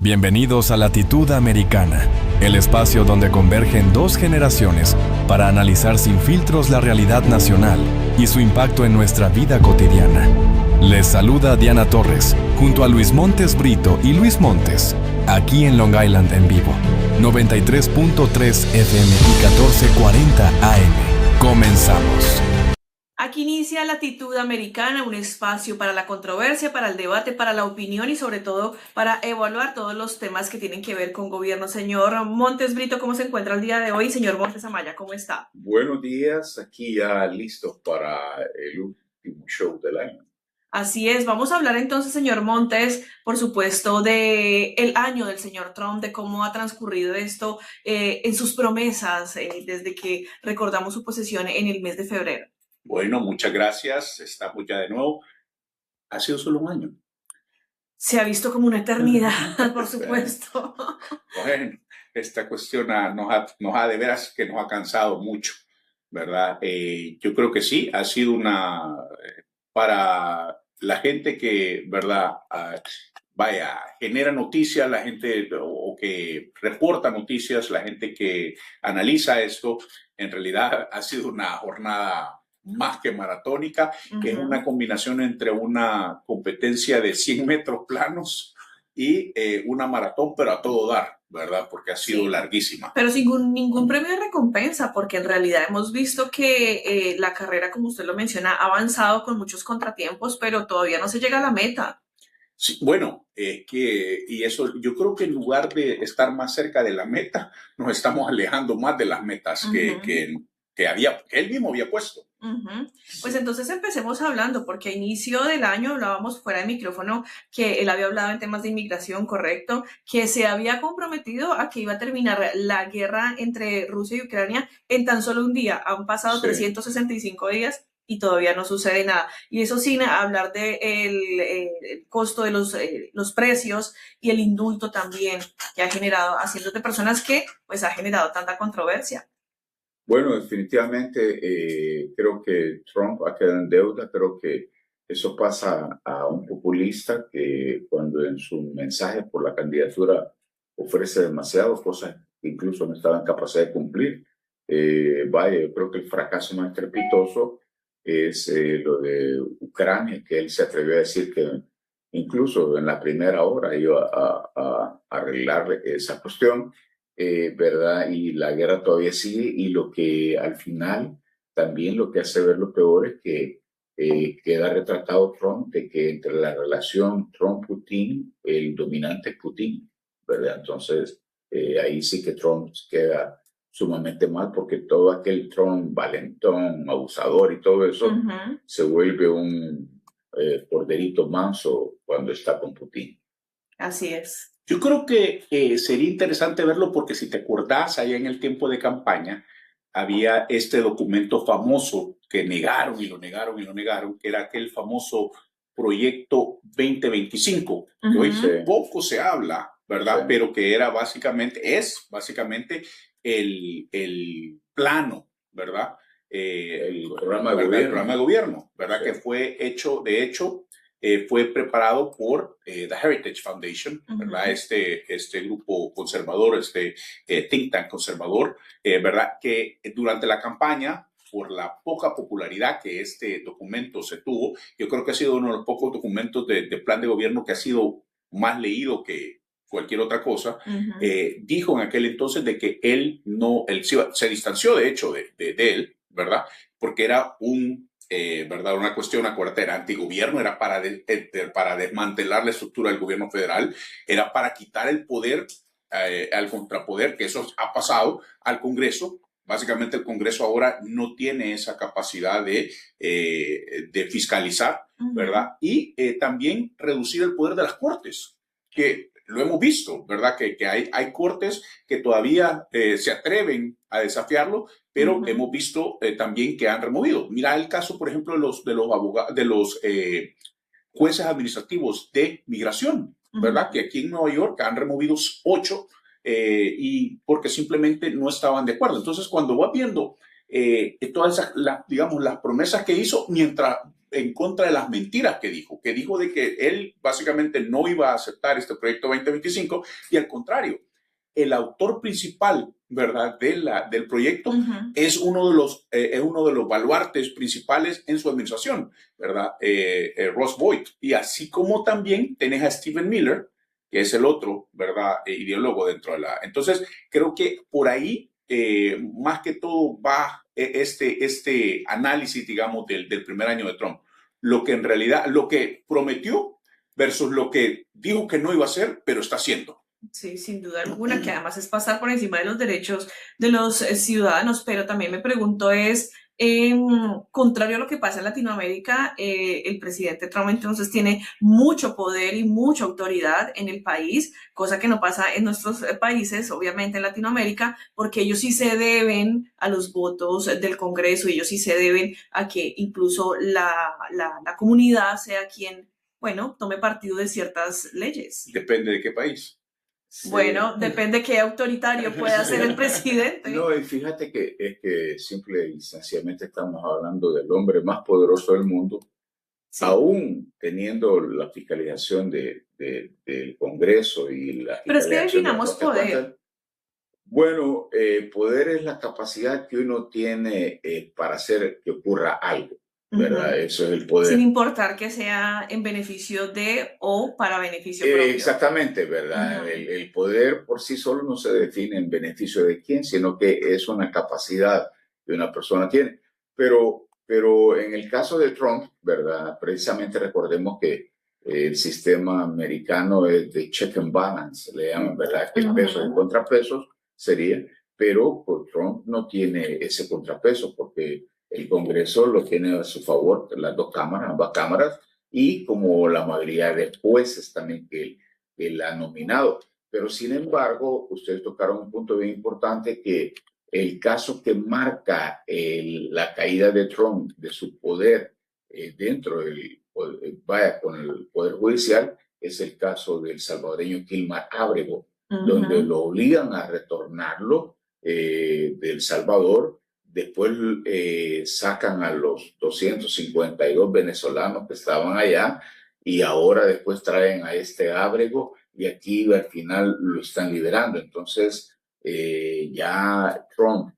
Bienvenidos a Latitud Americana, el espacio donde convergen dos generaciones para analizar sin filtros la realidad nacional y su impacto en nuestra vida cotidiana. Les saluda Diana Torres, junto a Luis Montes Brito y Luis Montes, aquí en Long Island en vivo, 93.3 FM y 1440 AM. Comenzamos. Aquí inicia Latitud Americana, un espacio para la controversia, para el debate, para la opinión y sobre todo para evaluar todos los temas que tienen que ver con gobierno. Señor Montes Brito, ¿cómo se encuentra el día de hoy? Señor Montes Amaya, ¿cómo está? Buenos días, aquí ya listos para el último show del año. Así es, vamos a hablar entonces, señor Montes, por supuesto, del año del señor Trump, de cómo ha transcurrido esto en sus promesas desde que recordamos su posesión en el mes de febrero. Bueno, muchas gracias. Estamos ya de nuevo. Ha sido solo un año. Se ha visto como una eternidad, por supuesto. Bueno, esta cuestión nos ha de veras que nos ha cansado mucho, ¿verdad? Yo creo que sí, ha sido para la gente que, ¿verdad? Genera noticias, la gente o que reporta noticias, la gente que analiza esto, en realidad ha sido una jornada más que maratónica, que es una combinación entre una competencia de 100 metros planos y una maratón, pero a todo dar, ¿verdad? Porque ha sido larguísima. Pero sin ningún premio de recompensa, porque en realidad hemos visto que la carrera, como usted lo menciona, ha avanzado con muchos contratiempos, pero todavía no se llega a la meta. Sí, bueno, y eso, yo creo que en lugar de estar más cerca de la meta, nos estamos alejando más de las metas que él mismo había puesto. Pues entonces empecemos hablando, porque a inicio del año hablábamos fuera de micrófono que él había hablado en temas de inmigración, correcto, que se había comprometido a que iba a terminar la guerra entre Rusia y Ucrania en tan solo un día. Han pasado 365 días y todavía no sucede nada. Y eso sin hablar del el costo de los precios y el indulto también que ha generado a cientos de personas que pues ha generado tanta controversia. Bueno, definitivamente creo que Trump ha quedado en deuda. Creo que eso pasa a un populista que cuando en su mensaje por la candidatura ofrece demasiadas cosas que incluso no estaba en capacidad de cumplir. Yo creo que el fracaso más estrepitoso es lo de Ucrania, que él se atrevió a decir que incluso en la primera hora iba a arreglar esa cuestión. ¿Verdad? Y la guerra todavía sigue, y lo que al final también lo que hace ver lo peor es que queda retratado Trump de que entre la relación Trump-Putin, el dominante es Putin, ¿verdad? Entonces ahí sí que Trump queda sumamente mal, porque todo aquel Trump valentón, abusador y todo eso se vuelve un corderito manso cuando está con Putin. Así es. Yo creo que sería interesante verlo porque si te acordás, allá en el tiempo de campaña había este documento famoso que negaron y lo negaron y lo negaron, que era aquel famoso proyecto 2025, que hoy poco se habla, ¿verdad? Sí. Pero que es básicamente el plano, ¿verdad? El programa de gobierno, ¿verdad? Sí. Que fue hecho, de hecho, fue preparado por The Heritage Foundation, ¿verdad? Este grupo conservador, think tank conservador, ¿verdad? Que durante la campaña, por la poca popularidad que este documento se tuvo, yo creo que ha sido uno de los pocos documentos de plan de gobierno que ha sido más leído que cualquier otra cosa. Dijo en aquel entonces de que él se distanció de hecho de él, ¿verdad? Porque era ¿verdad? Una cuestión, acuérdate, era antigobierno, era para desmantelar la estructura del gobierno federal, era para quitar el poder al contrapoder, que eso ha pasado al Congreso. Básicamente el Congreso ahora no tiene esa capacidad de fiscalizar, ¿verdad? Y también reducir el poder de las cortes, que lo hemos visto, ¿verdad? Que hay cortes que todavía se atreven a desafiarlo, pero hemos visto también que han removido. Mira el caso, por ejemplo, de los jueces administrativos de migración, ¿verdad? Que aquí en Nueva York han removido 8 y porque simplemente no estaban de acuerdo. Entonces, cuando vas viendo todas esas, digamos, las promesas que hizo mientras en contra de las mentiras que dijo de que él básicamente no iba a aceptar este proyecto 2025 y al contrario, el autor principal, ¿verdad?, del proyecto es uno de los baluartes principales en su administración, ¿verdad? Ross Boyd. Y así como también tenés a Stephen Miller, que es el otro, ¿verdad?, ideólogo dentro de la... Entonces, creo que por ahí, más que todo, va este análisis, digamos, del primer año de Trump. Lo que en realidad, lo que prometió versus lo que dijo que no iba a hacer, pero está haciendo. Sí, sin duda alguna, que además es pasar por encima de los derechos de los ciudadanos, pero también me pregunto contrario a lo que pasa en Latinoamérica, el presidente Trump entonces tiene mucho poder y mucha autoridad en el país, cosa que no pasa en nuestros países, obviamente en Latinoamérica, porque ellos sí se deben a los votos del Congreso, y ellos sí se deben a que incluso la comunidad sea quien, bueno, tome partido de ciertas leyes. Depende de qué país. Sí. Bueno, depende qué autoritario pueda ser el presidente. No, y fíjate que es que simple y sencillamente estamos hablando del hombre más poderoso del mundo, sí, aún teniendo la fiscalización del Congreso y la... Pero es que definamos poder. Bueno, poder es la capacidad que uno tiene para hacer que ocurra algo, ¿verdad? Eso es el poder. Sin importar que sea en beneficio de o para beneficio propio. Exactamente, ¿verdad? El poder por sí solo no se define en beneficio de quién, sino que es una capacidad que una persona tiene. Pero en el caso de Trump, ¿verdad? Precisamente recordemos que el sistema americano es de check and balance, le llaman, ¿verdad? Que pesos y contrapesos sería, pero pues, Trump no tiene ese contrapeso porque el Congreso lo tiene a su favor, las dos cámaras, ambas cámaras, y como la mayoría de jueces también que él ha nominado. Pero sin embargo, ustedes tocaron un punto bien importante, que el caso que marca la caída de Trump, de su poder dentro del, con el Poder Judicial, es el caso del salvadoreño Kilmer Ábrego, donde lo obligan a retornarlo del Salvador. Después sacan a los 252 venezolanos que estaban allá, y ahora después traen a este Ábrego, y aquí al final lo están liberando. Entonces ya Trump,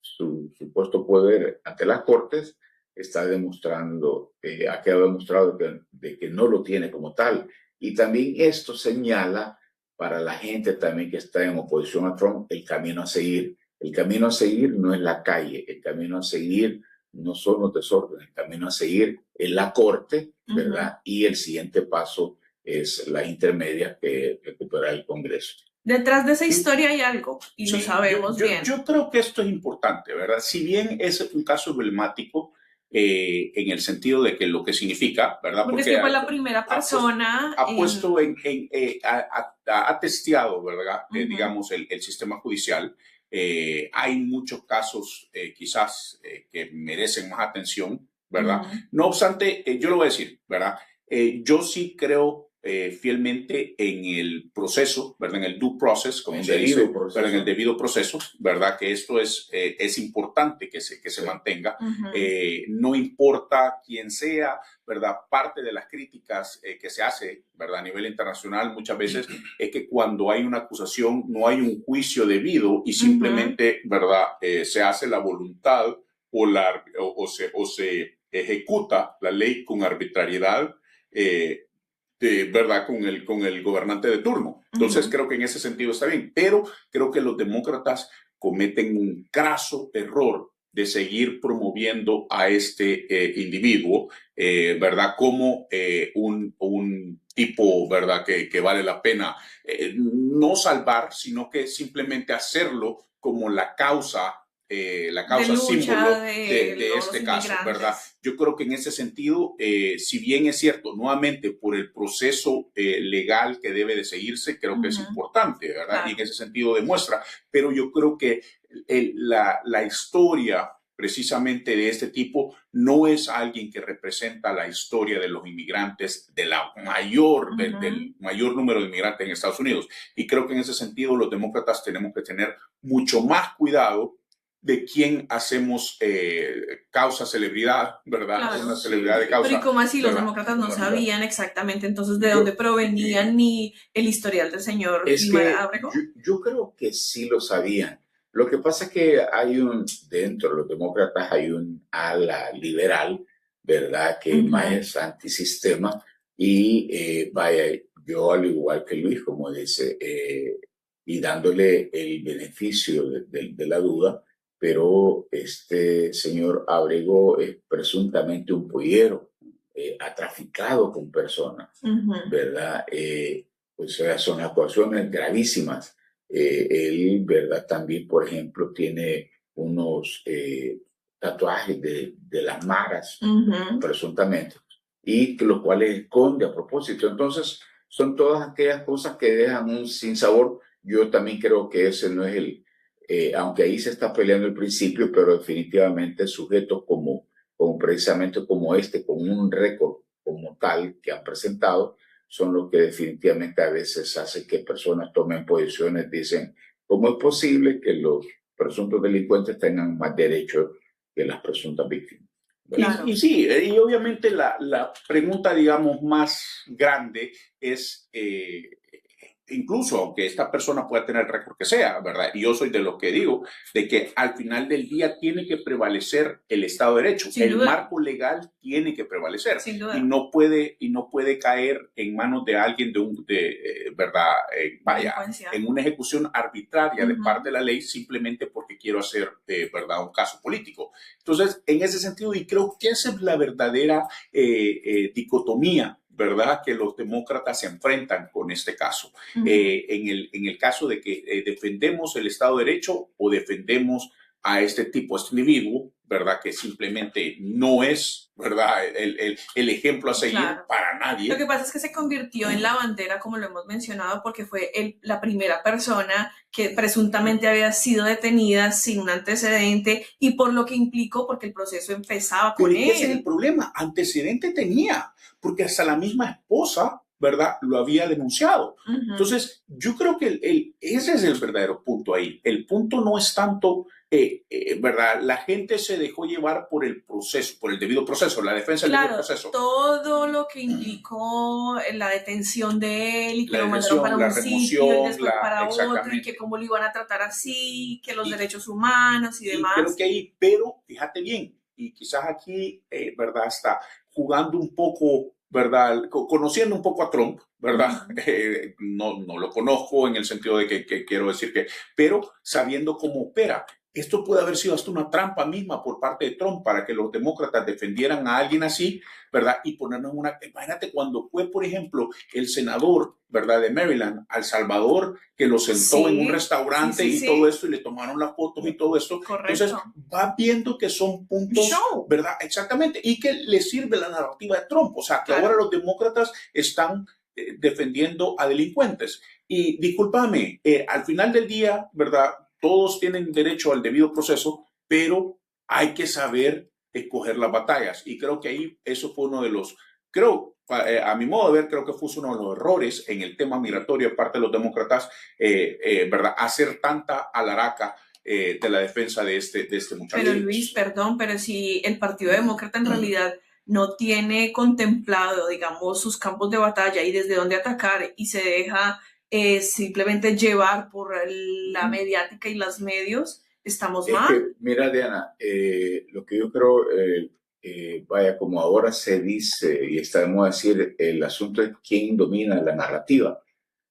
su supuesto poder ante las cortes, está demostrando, ha quedado demostrado de que no lo tiene como tal. Y también esto señala para la gente también que está en oposición a Trump el camino a seguir. El camino a seguir no es la calle, el camino a seguir no son los desórdenes, el camino a seguir es la corte, ¿verdad? Y el siguiente paso es la intermedia, que recupera el Congreso. Detrás de esa historia hay algo, y lo sabemos bien. Yo creo que esto es importante, ¿verdad? Si bien es un caso emblemático en el sentido de que lo que significa, ¿verdad? Porque es que fue la primera persona... Ha testeado, ¿verdad? Digamos, el sistema judicial. Hay muchos casos quizás que merecen más atención, ¿verdad? No obstante, yo lo voy a decir, ¿verdad? Yo sí creo fielmente en el proceso, ¿verdad? En el due process, como se dice, pero en el debido proceso, ¿verdad? Que esto es importante que se mantenga. No importa quién sea, ¿verdad? Parte de las críticas que se hace, ¿verdad? A nivel internacional muchas veces es que cuando hay una acusación no hay un juicio debido y simplemente, ¿verdad? Se hace la voluntad o se ejecuta la ley con arbitrariedad, ¿verdad? Con el gobernante de turno. Entonces creo que en ese sentido está bien, pero creo que los demócratas cometen un craso error de seguir promoviendo a este individuo, ¿verdad? Como un tipo, ¿verdad? Que vale la pena no salvar, sino que simplemente hacerlo como la causa símbolo de este caso, ¿verdad? Yo creo que en ese sentido, si bien es cierto, nuevamente por el proceso legal que debe de seguirse, creo que es importante, ¿verdad? Claro. Y en ese sentido demuestra, pero yo creo que la historia precisamente de este tipo no es alguien que representa la historia de los inmigrantes, del mayor número de inmigrantes en Estados Unidos. Y creo que en ese sentido los demócratas tenemos que tener mucho más cuidado de quién hacemos causa celebridad, ¿verdad? Claro. Una celebridad de causa. Pero ¿y cómo así los ¿verdad? demócratas no Bueno, sabían exactamente entonces de dónde provenían ni el historial del señor Es Gilmar que Ábrego? yo creo que sí lo sabían. Lo que pasa es que dentro de los demócratas hay un ala liberal, ¿verdad? Que más es antisistema y vaya, yo al igual que Luis, como dice, y dándole el beneficio de la duda, pero este señor Abrego es presuntamente un pollero, ha traficado con personas, ¿verdad? O sea, son acusaciones gravísimas. Él, ¿verdad? También, por ejemplo, tiene unos tatuajes de las maras, presuntamente, y que los cuales esconde a propósito. Entonces, son todas aquellas cosas que dejan un sinsabor. Yo también creo que ese no es aunque ahí se está peleando el principio, pero definitivamente sujetos como precisamente como este, con un récord como tal que han presentado, son los que definitivamente a veces hacen que personas tomen posiciones, dicen, ¿cómo es posible que los presuntos delincuentes tengan más derechos que las presuntas víctimas? Claro. Y sí, y obviamente la pregunta, digamos, más grande es, incluso aunque esta persona pueda tener el récord que sea, ¿verdad? Y yo soy de los que digo, de que al final del día tiene que prevalecer el Estado de Derecho. Sin el duda. marco legal tiene que prevalecer. Sin duda. Y no puede caer en manos de alguien ¿verdad? Vaya, Delincuencia. en una ejecución arbitraria de parte de la ley simplemente porque quiero hacer, ¿verdad? Un caso político. Entonces, en ese sentido, y creo que esa es la verdadera dicotomía, ¿verdad? Que los demócratas se enfrentan con este caso. En el caso de que defendemos el Estado de Derecho o defendemos a este individuo, ¿verdad? Que simplemente no es, ¿verdad? El ejemplo a seguir para nadie. Lo que pasa es que se convirtió en la bandera, como lo hemos mencionado, porque fue la primera persona que presuntamente había sido detenida sin un antecedente y por lo que implicó, porque el proceso empezaba con él. Ese es el problema. Antecedente tenía, porque hasta la misma esposa, ¿verdad? Lo había denunciado. Entonces, yo creo que ese es el verdadero punto ahí. El punto no es tanto, ¿verdad? La gente se dejó llevar por el proceso, por el debido proceso, la defensa del debido proceso. Todo lo que implicó la detención de él y que La lo mandaron para un sitio y después para otro y que cómo lo iban a tratar así, que los derechos humanos y demás. Creo que ahí, pero fíjate bien, y quizás aquí, ¿verdad? Está jugando un poco, ¿verdad? Conociendo un poco a Trump, ¿verdad? No lo conozco en el sentido de que quiero decir que, pero sabiendo cómo opera. Esto puede haber sido hasta una trampa misma por parte de Trump para que los demócratas defendieran a alguien así, ¿verdad? Y ponernos imagínate cuando fue, por ejemplo, el senador, ¿verdad? De Maryland, a El Salvador, que lo sentó en un restaurante y todo esto, y le tomaron las fotos y todo esto. Correcto. Entonces, va viendo que son puntos, ¿verdad? Exactamente. Y que le sirve la narrativa de Trump. O sea, que ahora los demócratas están defendiendo a delincuentes. Y discúlpame, al final del día, ¿verdad? Todos tienen derecho al debido proceso, pero hay que saber escoger las batallas. Y creo que ahí eso fue uno de los, a mi modo de ver, creo que fue uno de los errores en el tema migratorio de parte de los demócratas, ¿verdad? Hacer tanta alaraca de la defensa de este muchacho. Pero Luis, perdón, pero si el Partido Demócrata en realidad no tiene contemplado, digamos, sus campos de batalla y desde dónde atacar y se deja simplemente llevar por la mediática y los medios, estamos mal. Mira, Diana, lo que yo creo, vaya, como ahora se dice y está de moda decir, el asunto es quién domina la narrativa.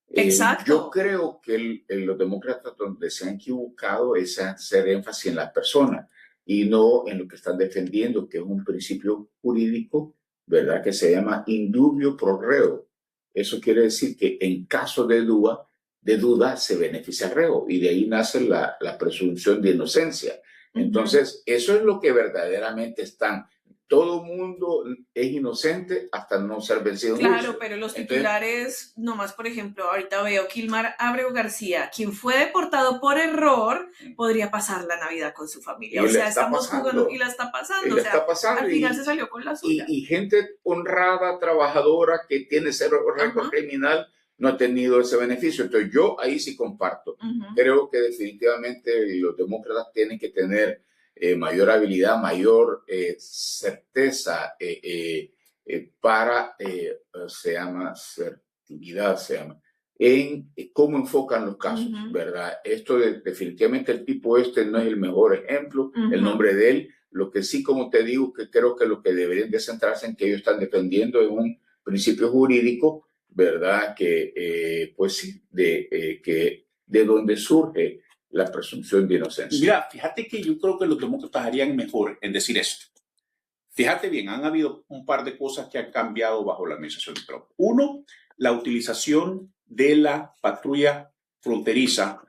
Exacto. Yo creo que los demócratas donde se han equivocado es hacer énfasis en la persona y no en lo que están defendiendo, que es un principio jurídico, ¿verdad? Que se llama indubio pro reo. Eso quiere decir que en caso de duda se beneficia al reo y de ahí nace la presunción de inocencia. Entonces, eso es lo que verdaderamente están. Todo mundo es inocente hasta no ser vencido. Claro, pero los titulares, nomás por ejemplo, ahorita veo Gilmar Ábrego García, quien fue deportado por error, podría pasar la Navidad con su familia. O sea, estamos jugando y la está pasando. O sea, al final se salió con la suya. Y gente honrada, trabajadora, que tiene cero récord criminal, no ha tenido ese beneficio. Entonces yo ahí sí comparto. Creo que definitivamente los demócratas tienen que tener mayor habilidad, mayor certeza para, se llama, certidumbre, se llama, en cómo enfocan los casos, ¿verdad? Esto definitivamente el tipo este no es el mejor ejemplo, el nombre de él. Lo que sí, como te digo, que creo que lo que deberían de centrarse en que ellos están defendiendo es un principio jurídico, ¿verdad? Que, pues sí, que de donde surge la presunción de inocencia. Mira, fíjate que yo creo que los demócratas harían mejor en decir esto. Fíjate bien, han habido un par de cosas que han cambiado bajo la administración de Trump. Uno, la utilización de la patrulla fronteriza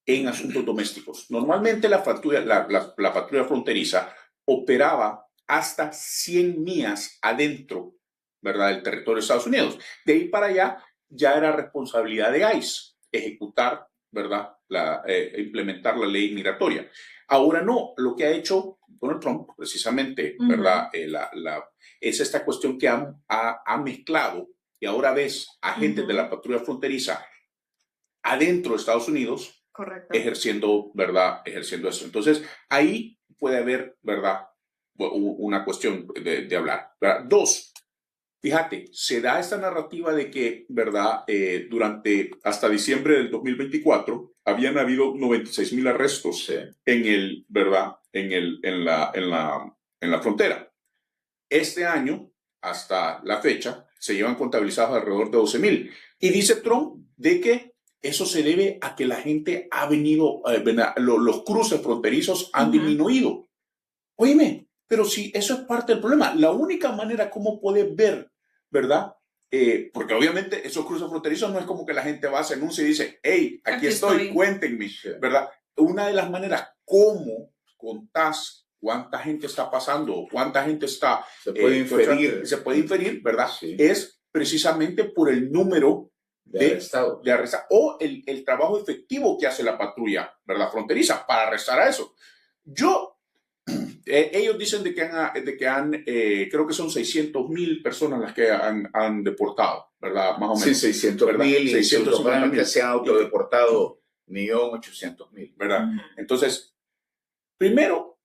en asuntos domésticos. Normalmente la patrulla fronteriza operaba hasta 100 millas adentro, ¿verdad?, del territorio de Estados Unidos. De ahí para allá ya era responsabilidad de ICE ejecutar, ¿verdad?, implementar la ley migratoria. Ahora no, lo que ha hecho Donald Trump, precisamente, ¿verdad?, es esta cuestión que ha mezclado, y ahora ves agentes de la patrulla fronteriza adentro de Estados Unidos, correcto, ejerciendo eso. Entonces, ahí puede haber, ¿verdad?, una cuestión de hablar, ¿verdad? Dos, fíjate, se da esta narrativa de que, ¿verdad?, durante hasta diciembre del 2024 habían habido 96,000 arrestos ¿verdad?, en la frontera. Este año, hasta la fecha, se llevan contabilizados alrededor de 12,000. Y dice Trump de que eso se debe a que la gente ha venido, los cruces fronterizos han disminuido. Óyeme, pero si eso es parte del problema, la única manera como puedes ver, ¿verdad? Porque obviamente esos cruces fronterizos no es como que la gente va, se anuncia y dice, hey, aquí estoy, cuéntenme, ¿verdad? Una de las maneras como contás cuánta gente está pasando, cuánta gente está... Se puede inferir, ¿verdad? Sí. Es precisamente por el número de arrestados o el trabajo efectivo que hace la patrulla, ¿verdad?, fronteriza para arrestar a eso. Ellos dicen de que han creo que son 600,000 personas las que han deportado, ¿verdad? Más o menos. Sí, 600,000 y supuestamente se han autodeportado 1,800,000. ¿Verdad? Entonces, primero,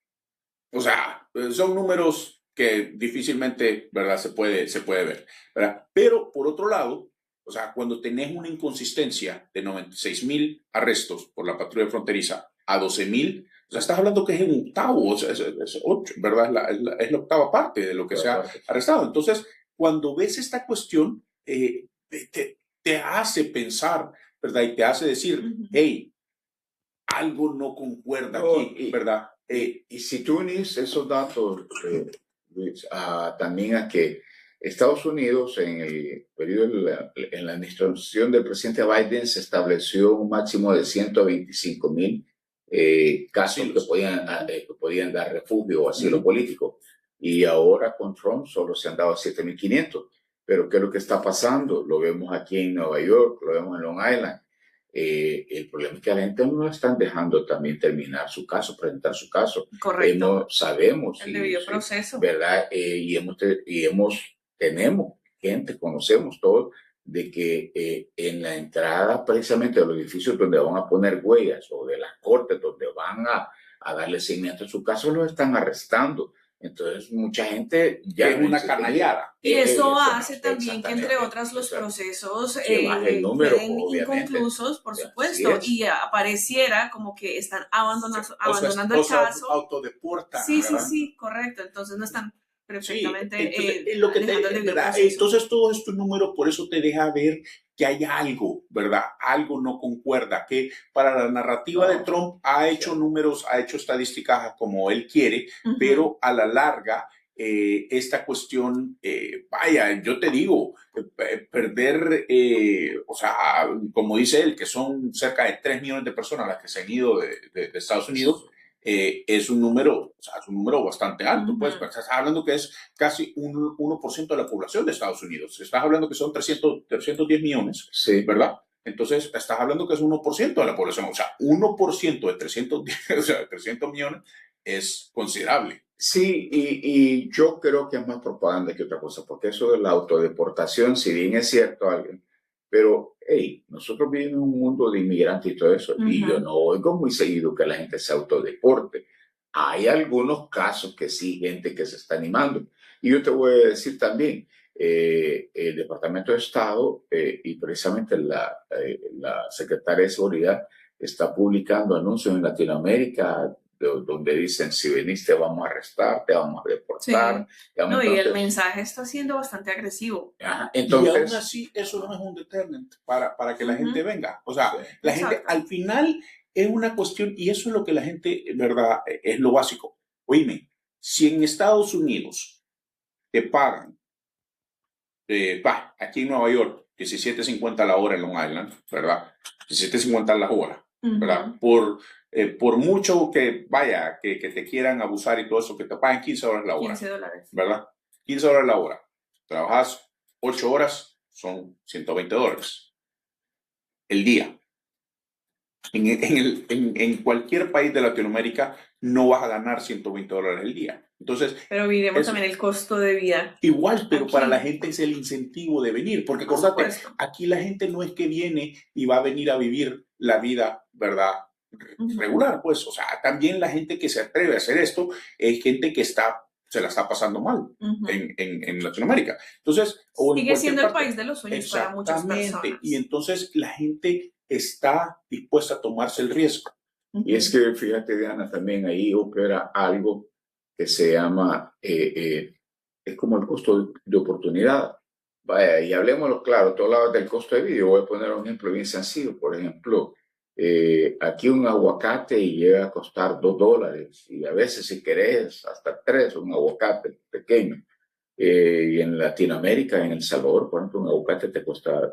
o sea, son números que difícilmente, ¿verdad?, se puede ver, ¿verdad? Pero, por otro lado, o sea, cuando tenés una inconsistencia de 96,000 arrestos por la patrulla fronteriza a 12,000, o sea, estás hablando que es un octavo, o sea, es 8, ¿verdad? Es la octava parte de lo que se ha arrestado. Entonces, cuando ves esta cuestión, te hace pensar, ¿verdad? Y te hace decir, hey, algo no concuerda aquí, ¿verdad? Y si tú unís esos datos, Luis, también a que Estados Unidos, en el periodo en la administración del presidente Biden, se estableció un máximo de 125,000 casos que podían dar refugio o asilo político. Y ahora con Trump solo se han dado 7,500. Pero ¿qué es lo que está pasando? Lo vemos aquí en Nueva York, lo vemos en Long Island. El problema es que a la gente no la están dejando también terminar su caso, presentar su caso. Correcto. Sabemos. El debido proceso. ¿Verdad? Tenemos gente, conocemos todos, de que en la entrada precisamente de los edificios donde van a poner huellas o de las cortes donde van a darle seguimiento a su caso, los están arrestando. Entonces, mucha gente ya es una canallada. Y eso hace también que, entre otras, los procesos queden inconclusos, por supuesto, y apareciera como que están abandonando el caso. Autodeportan. Sí, correcto. Entonces, no están perfectamente entonces todos estos números por eso te deja ver que hay algo, ¿verdad? Algo no concuerda, que para la narrativa de Trump ha hecho números, ha hecho estadísticas como él quiere, pero a la larga esta cuestión, vaya, yo te digo, perder, o sea, como dice él, que son cerca de 3 millones de personas las que se han ido de Estados Unidos, es un número, o sea, es un número bastante alto, pues estás hablando que es casi un 1% de la población de Estados Unidos. Estás hablando que son 310 millones, ¿verdad? Entonces, estás hablando que es 1% de la población. O sea, 1% de 310, o sea, de 300 millones es considerable. Sí, y yo creo que es más propaganda que otra cosa, porque eso de la autodeportación, si bien es cierto, Pero, hey, nosotros vivimos en un mundo de inmigrantes y todo eso, y yo Ujú. no oigo muy seguido que la gente se autodeporte. Hay algunos casos que sí, gente que se está animando. Y yo te voy a decir también, el Departamento de Estado y precisamente la Secretaria de Seguridad está publicando anuncios en Latinoamérica donde dicen, si veniste vamos a arrestar, te vamos a deportar. Sí. No, y el Entonces, mensaje está siendo bastante agresivo. ajá, Y aún entonces, así, eso no es un deterrent para que la gente Ujú. venga. O sea, sí, la gente Exacto. al final es una cuestión, y eso es lo que la gente, ¿verdad? Es lo básico. Oíme, si en Estados Unidos te pagan, aquí en Nueva York, 17.50 la hora en Long Island, ¿verdad? 17.50 la hora, ¿verdad? Ujú. Por mucho que vaya, que te quieran abusar y todo eso, que te paguen 15 horas la hora, $15. ¿verdad? 15 horas la hora. Trabajas 8 horas, son $120 el día. En cualquier país de Latinoamérica no vas a ganar $120 el día. Entonces, Pero miremos es también el costo de vida igual, pero para la aquí, gente es el incentivo de venir, porque por acordate, supuesto. aquí la gente no es que viene y va a venir a vivir la vida, ¿verdad? Ujú. Regular, pues, o sea, también la gente que se atreve a hacer esto es gente que se la está pasando mal Ujú. en Latinoamérica. Entonces, o en Sigue cualquier siendo el parte. país de los sueños para muchas Exactamente. Y personas. entonces la gente está dispuesta a tomarse el riesgo. y es Ujú. que fíjate, Diana, también ahí opera algo que se llama, es como el costo de oportunidad. Vaya, y hablemoslo claro, tú hablabas del costo de vida. Yo voy a poner un ejemplo bien sencillo. Por ejemplo, aquí un aguacate llega a costar $2 y a veces si querés hasta 3, un aguacate pequeño. Y en Latinoamérica, en El Salvador, por ejemplo, un aguacate te cuesta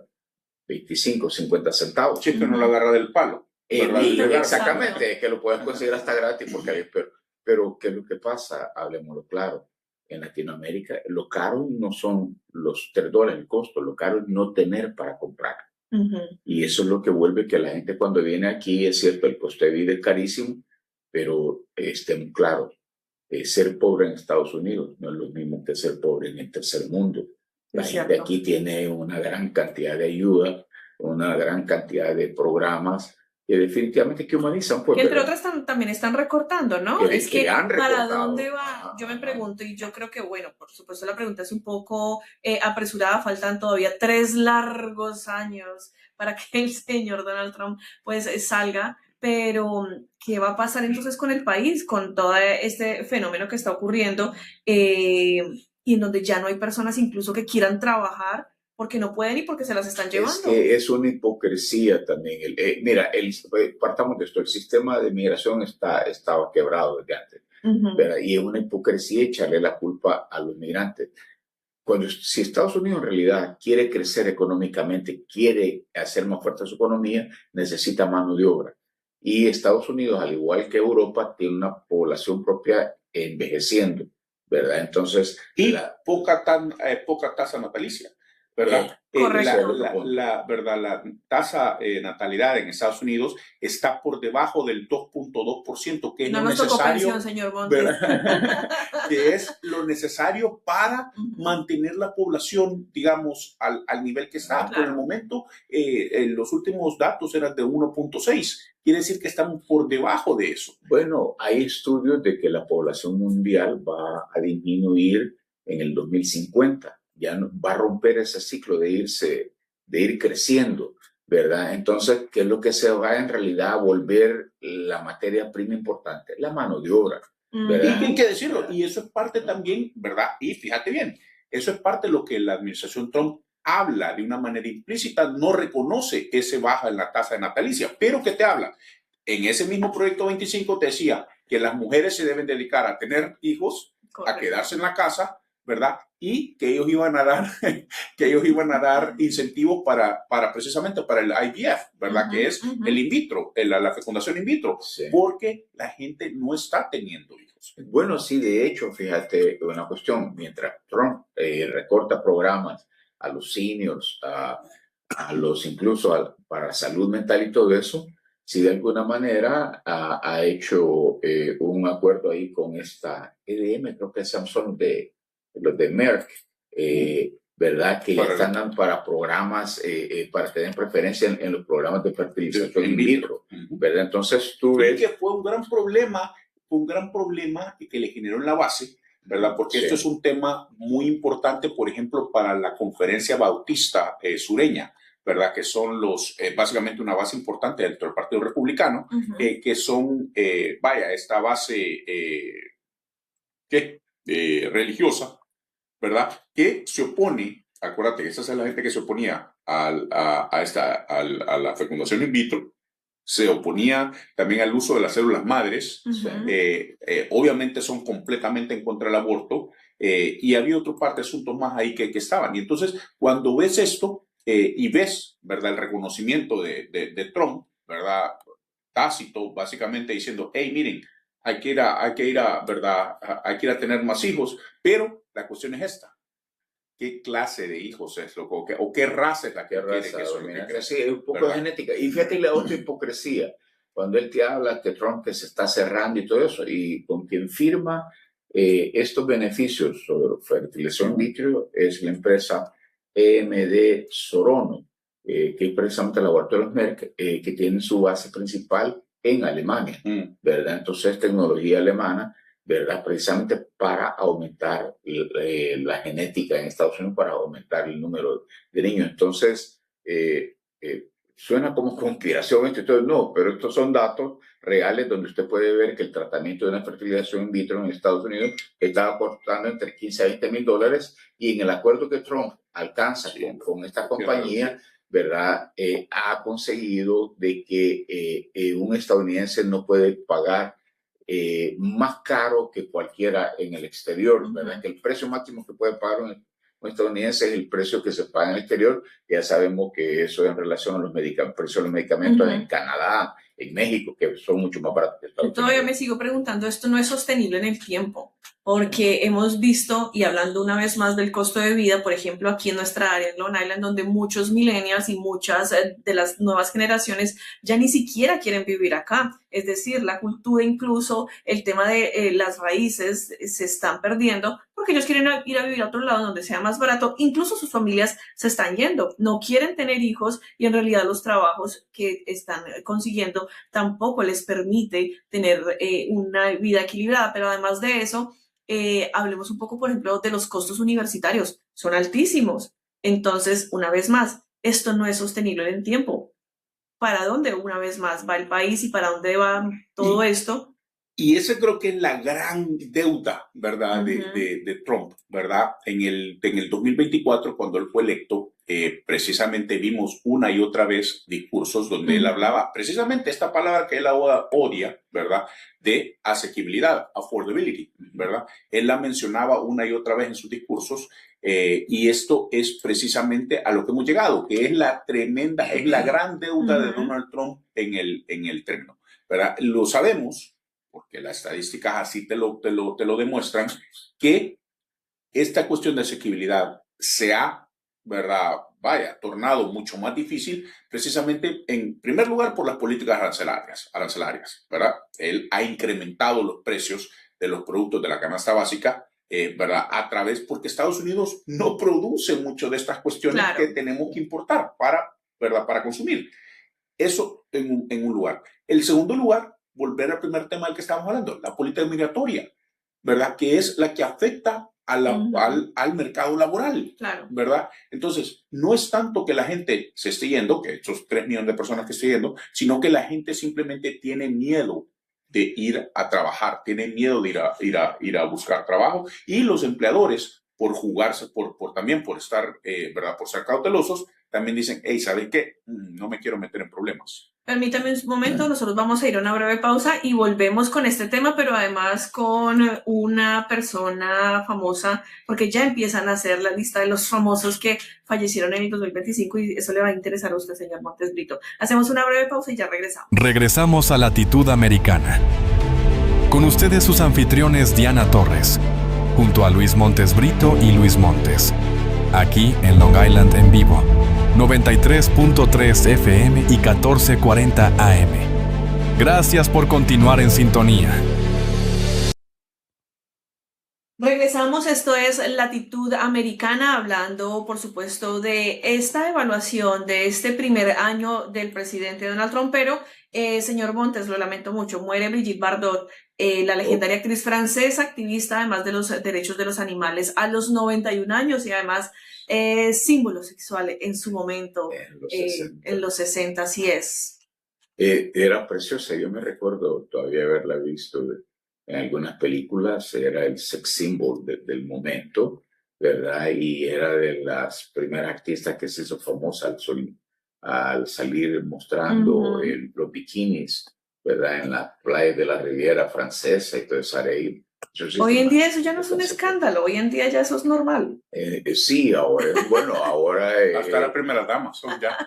25, 50 centavos. Si es que no lo Ujú. agarra del palo, ¿verdad? Exacto. Exactamente, que lo puedes conseguir hasta gratis, porque, pero ¿qué es lo que pasa? Hablemoslo claro. En Latinoamérica, lo caro no son los $3 el costo, lo caro es no tener para comprar. Ujú. Y eso es lo que vuelve que la gente cuando viene aquí, es cierto, el costo de vida es carísimo, pero estén claros, ser pobre en Estados Unidos no es lo mismo que ser pobre en el tercer mundo. La Es gente cierto. aquí tiene una gran cantidad de ayuda, una gran cantidad de programas que definitivamente que humanizan, pues, Que entre ¿verdad? otras también están recortando, ¿no? Es Que que han ¿para dónde recortado. va? Ajá, Yo me ajá. pregunto y yo creo que, bueno, por supuesto la pregunta es un poco apresurada, faltan todavía 3 largos años para que el señor Donald Trump pues salga, pero ¿qué va a pasar entonces con el país, con todo este fenómeno que está ocurriendo eh, y en donde ya no hay personas incluso que quieran trabajar porque no pueden y porque se las están Es llevando? que es una hipocresía también. Mira, partamos de esto, el sistema de migración estaba quebrado desde antes, Ujú. ¿verdad? Y es una hipocresía echarle la culpa a los migrantes. Si Estados Unidos en realidad quiere crecer económicamente, quiere hacer más fuerte su economía, necesita mano de obra. Y Estados Unidos, al igual que Europa, tiene una población propia envejeciendo, ¿verdad? Entonces, Y poca tasa natalicia, ¿verdad? ese es el Correcto. otro punto. ¿Verdad? La tasa natalidad en Estados Unidos está por debajo del 2.2%, que Y es no lo nos tocó necesario, pensión, señor Montes. ¿verdad? Que es lo necesario para Ujú. mantener la población, digamos, al nivel que está. Por el Claro. momento, los últimos datos eran de 1.6. Quiere decir que estamos por debajo de eso. Bueno, hay estudios de que la población mundial va a disminuir en el 2050. Ya va a romper ese ciclo de ir creciendo, ¿verdad? Entonces, ¿qué es lo que se va en realidad a volver la materia prima importante? La mano de obra, Y que hay ¿verdad? Ujú. que decirlo, y eso es parte también, ¿verdad? Y fíjate bien, eso es parte de lo que la administración Trump habla de una manera implícita, no reconoce que se baja en la tasa de natalicia, pero que te habla. En ese mismo proyecto 25 te decía que las mujeres se deben dedicar a tener hijos, a Correcto. quedarse en la casa, ¿verdad? Y que ellos iban a dar, que ellos iban a dar incentivos precisamente para el IVF, ¿verdad? Ujú, Que es ujú. el in vitro, la fecundación in vitro, Sí. porque la gente no está teniendo hijos. Bueno, sí, de hecho, fíjate, una cuestión, mientras Trump recorta programas a los seniors, a los incluso para salud mental y todo eso, si de alguna manera ha hecho un acuerdo ahí con esta EDM, creo que es Samsung los de Merck, ¿verdad? Que ya están dando para programas, para tener preferencia en los programas de fertilización in vitro, ¿verdad? Entonces tú ves que fue un gran problema que le generó en la base, ¿verdad? Porque esto es un tema muy importante, por ejemplo, para la Conferencia Bautista Sureña, ¿verdad? Que son básicamente una base importante dentro del Partido Republicano, que son, esta base religiosa, ¿verdad? Que se opone, acuérdate, esa es la gente que se oponía a la fecundación in vitro, se oponía también al uso de las células madres, obviamente son completamente en contra del aborto, y había otra parte de asuntos más ahí que estaban. Y entonces, cuando ves esto y ves, ¿verdad?, el reconocimiento de Trump, ¿verdad?, tácito, básicamente diciendo, hey, miren, hay que ir a tener más hijos, pero la cuestión es esta. ¿Qué clase de hijos es, loco? ¿O qué raza es la que quiere que eso? Sí, es un poco de genética. Y fíjate la otra hipocresía. Cuando él te habla de Trump que se está cerrando y todo eso, y con quien firma estos beneficios sobre fertilización in vitro es la empresa EMD Sorono, que es precisamente el laboratorio Merck, que tiene su base principal en Alemania, ¿verdad? Entonces, tecnología alemana, ¿verdad? Precisamente para aumentar la genética en Estados Unidos, para aumentar el número de niños. Entonces, suena como conspiración esto y todo. No, pero estos son datos reales donde usted puede ver que el tratamiento de una fertilización in vitro en Estados Unidos estaba costando entre 15 a 20 mil dólares, y en el acuerdo que Trump alcanza con esta compañía, ¿verdad? Ha conseguido de que un estadounidense no puede pagar más caro que cualquiera en el exterior, ¿verdad? Que el precio máximo que puede pagar un estadounidense es el precio que se paga en el exterior. Ya sabemos que eso es en relación a los precios de los medicamentos en Canadá, en México, que son mucho más baratos que Estados Unidos. Todavía me sigo preguntando, esto no es sostenible en el tiempo, porque hemos visto, y hablando una vez más del costo de vida, por ejemplo, aquí en nuestra área, en Long Island, donde muchos millennials y muchas de las nuevas generaciones ya ni siquiera quieren vivir acá. Es decir, la cultura, incluso el tema de las raíces se están perdiendo porque ellos quieren ir a vivir a otro lado donde sea más barato. Incluso sus familias se están yendo, no quieren tener hijos, y en realidad los trabajos que están consiguiendo tampoco les permite tener una vida equilibrada. Pero además de eso, hablemos un poco, por ejemplo, de los costos universitarios. Son altísimos. Entonces, una vez más, esto no es sostenible en el tiempo. ¿Para dónde, una vez más, va el país y para dónde va todo esto? Y ese creo que es la gran deuda, ¿verdad?, de Trump, ¿verdad? En el 2024, cuando él fue electo, precisamente vimos una y otra vez discursos donde él hablaba precisamente esta palabra que él ahora odia, ¿verdad?, de asequibilidad, affordability, ¿verdad? Él la mencionaba una y otra vez en sus discursos, y esto es precisamente a lo que hemos llegado, que es la gran deuda de Donald Trump en el término, ¿verdad? Lo sabemos, porque las estadísticas así te lo demuestran, que esta cuestión de asequibilidad se ha, ¿verdad?, tornado mucho más difícil, precisamente en primer lugar por las políticas arancelarias, ¿verdad? Él ha incrementado los precios de los productos de la canasta básica, ¿verdad?, porque Estados Unidos no produce mucho de estas cuestiones que tenemos que importar para consumir. Eso en un lugar. El segundo lugar, volver al primer tema del que estábamos hablando, la política migratoria, ¿verdad?, que es la que afecta al mercado laboral, ¿verdad? Entonces, no es tanto que la gente se esté yendo, que esos 3 millones de personas que estén yendo, sino que la gente simplemente tiene miedo de ir a trabajar, tiene miedo de ir a buscar trabajo, y los empleadores, por jugarse, también por estar, ¿verdad?, por ser cautelosos, también dicen, hey, ¿sabes qué? No me quiero meter en problemas. Permítame un momento, nosotros vamos a ir a una breve pausa y volvemos con este tema, pero además con una persona famosa, porque ya empiezan a hacer la lista de los famosos que fallecieron en el 2025, y eso le va a interesar a usted, señor Montes Brito. Hacemos una breve pausa y ya regresamos. Regresamos a Latitud Americana. Con ustedes sus anfitriones Diana Torres, junto a Luis Montes Brito y Luis Montes. Aquí en Long Island en vivo, 93.3 FM y 1440 AM. Gracias por continuar en sintonía. Regresamos, esto es Latitud Americana, hablando, por supuesto, de esta evaluación de este primer año del presidente Donald Trump, pero, señor Montes, lo lamento mucho, muere Brigitte Bardot, la legendaria actriz francesa, activista además de los derechos de los animales, a los 91 años y además símbolo sexual en su momento, en los 60, así es. Era preciosa, yo me recuerdo todavía haberla visto en algunas películas, era el sex symbol del momento, ¿verdad? Y era de las primeras artistas que se hizo famosa al salir mostrando los bikinis, ¿verdad? En la playa de la Riviera Francesa y todo eso. Hoy en día eso ya no es un escándalo, hoy en día ya eso es normal. Sí, ahora, bueno, ahora... Hasta las primeras damas son ya.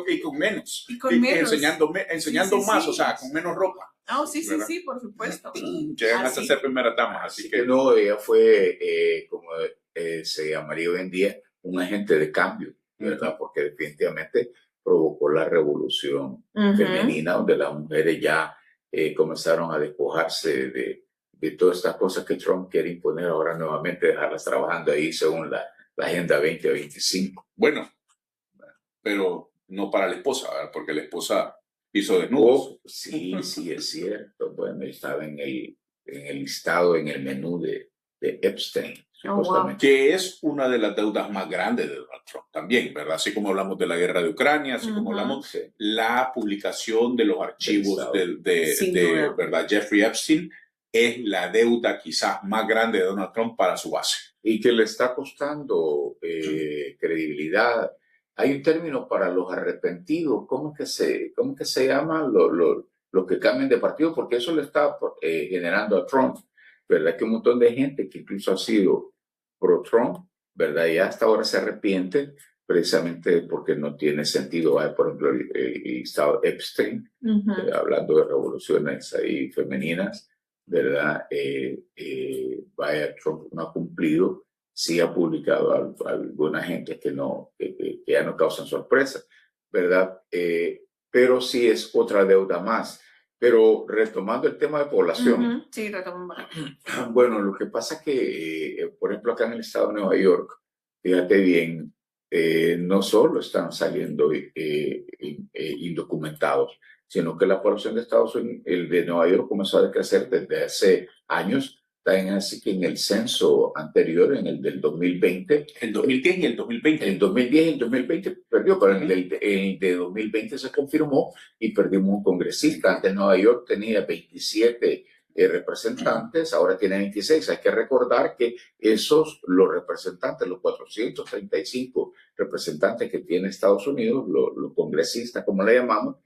y con menos. Y con menos. Enseñando más, sí. O sea, con menos ropa. Sí, por supuesto. Llegan hasta ser primeras damas, así que... No, ella fue, como se llamaría hoy en día, un agente de cambio, ¿verdad? Porque definitivamente provocó la revolución femenina, donde las mujeres ya comenzaron a despojarse de todas estas cosas que Trump quiere imponer ahora nuevamente, dejarlas trabajando ahí según la Agenda 2025. Bueno, pero no para la esposa, ¿verdad? Porque la esposa hizo desnudos. Sí, es cierto. Bueno, estaba en el listado, en el menú de Epstein. Wow. Que es una de las deudas más grandes de Donald Trump también, ¿verdad? Así como hablamos de la guerra de Ucrania, así como hablamos de la publicación de los archivos de ¿verdad? Jeffrey Epstein, es la deuda quizás más grande de Donald Trump para su base. Y que le está costando credibilidad. Hay un término para los arrepentidos, ¿cómo que se llama? Los que cambian de partido, porque eso le está generando a Trump, ¿verdad? Que un montón de gente que incluso ha sido pro-Trump, ¿verdad? Y hasta ahora se arrepiente precisamente porque no tiene sentido. Por ejemplo, el estado Epstein, hablando de revoluciones ahí femeninas, ¿verdad? Trump no ha cumplido. Sí ha publicado alguna gente que ya no causan sorpresa, ¿verdad? Pero sí es otra deuda más. Pero retomando el tema de población. Sí, retomamos. Bueno, lo que pasa es que, por ejemplo, acá en el estado de Nueva York, fíjate bien, no solo están saliendo indocumentados, sino que la población de de Nueva York comenzó a decrecer desde hace años. También así que en el censo anterior, en el del 2020. El 2010 y el 2020. El 2010 y el 2020 perdió, pero en el de 2020 se confirmó y perdimos un congresista. Antes Nueva York tenía 27 representantes, ahora tiene 26. Hay que recordar que los representantes, los 435 representantes que tiene Estados Unidos, los congresistas, como le llamamos,